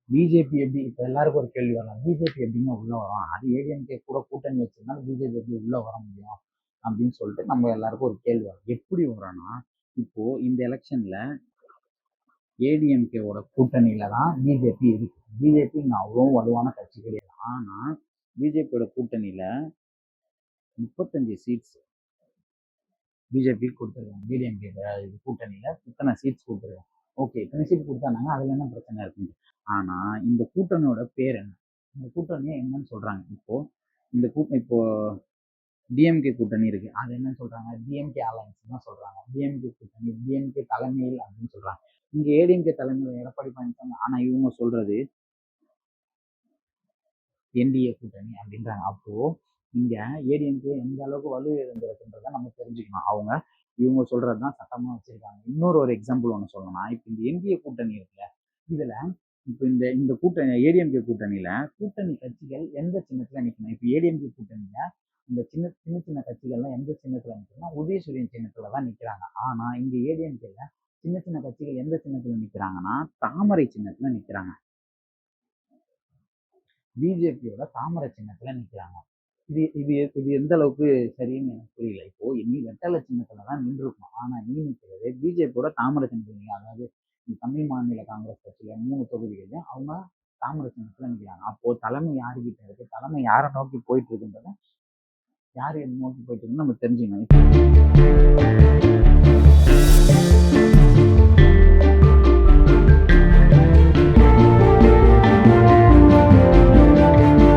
BJP எப்படி இப்போ எல்லாருக்கும் ஒரு கேள்வி வரலாம், பிஜேபி எப்படிங்க உள்ள வரும், அது ஏடிஎம்கே கூட கூட்டணி வச்சிருந்தாலும் பிஜேபி எப்படி உள்ள வர முடியும் அப்படின்னு சொல்லிட்டு நம்ம எல்லாருக்கும் ஒரு கேள்வி வரும். எப்படி வரோம்னா, இப்போ இந்த எலெக்ஷன்ல ஏடிஎம்கேவோட கூட்டணியில தான் பிஜேபி இருக்கு. பிஜேபி இங்க அவ்வளோ வலுவான கட்சி கிடையாது. ஆனா பிஜேபியோட கூட்டணியில 35 சீட்ஸ் பிஜேபி கொடுத்துருக்காங்க. டிஎம்கே இது கூட்டணியில இத்தனை சீட்ஸ் கொடுத்துருக்காங்க. ஓகே, இத்தனை சீட் கொடுத்தாங்க, அதுல என்ன பிரச்சனை இருக்கு? ஆனா இந்த கூட்டணியோட பேர் என்ன, இந்த கூட்டணியை என்னன்னு சொல்றாங்க? இந்த கூட்டணி இப்போ டிஎம்கே கூட்டணி இருக்கு, அது என்னன்னு சொல்றாங்க? டிஎம்கே அலையன்ஸ் தான் சொல்றாங்க. டிஎம்கே கூட்டணி, டிஎம்கே தலைமையில் அப்படின்னு சொல்றாங்க. இங்க ஏடிஎம்கே தலைமையில் எடப்பாடி பழனிசாமி, ஆனா இவங்க சொல்றது என்டிஏ கூட்டணி அப்படின்றாங்க. அப்போ இங்க ஏடிஎம்கே எந்த அளவுக்கு வலு இருந்திருக்குன்றத நம்ம தெரிஞ்சுக்கணும். இவங்க சொல்றதுதான் சட்டமா வச்சிருக்காங்க. இன்னொரு ஒரு எக்ஸாம்பிள் ஒன்று சொல்லணும்னா, இப்போ இந்த என்டிஏ கூட்டணி இருக்குல்ல, இதுல இப்போ இந்த கூட்டணி ஏடிஎம்கே கூட்டணியில கூட்டணி கட்சிகள் எந்த சின்னத்துல நிக்கணும்? இப்போ ஏடிஎம்கே கூட்டணியில இந்த சின்ன சின்ன சின்ன கட்சிகள்லாம் எந்த சின்னத்துல நிற்கணும்னா உதயசூரியன் சின்னத்துல தான் நிக்கிறாங்க. ஆனா இங்க ஏடிஎம்கேல சின்ன சின்ன கட்சிகள் எந்த சின்னத்துல நிக்கிறாங்கன்னா தாமரை சின்னத்துல நிக்கிறாங்க. பிஜேபியோட தாமரை சின்னத்துல நிக்கிறாங்க. இது இது இது எந்த அளவுக்கு சரின்னு எனக்கு புரியல. இப்போ நீ வெட்டலை சின்னத்துல தான் நின்று இருக்கணும், ஆனா நீ நிற்கிறது பிஜேபியோட தாமரை சின்னத்துல. அதாவது தமிழ் மாநில காங்கிரஸ் கட்சியில 3 தொகுதிகளையும் அவங்க தாமரை சின்னத்துல நிற்கிறாங்க. அப்போ தலைமை யாருக்கிட்ட இருக்கு, தலைமை யாரை நோக்கி போயிட்டு இருக்குன்றத, யாரு நோக்கி போயிட்டு இருக்குன்னு நம்ம தெரிஞ்சுக்கணும்.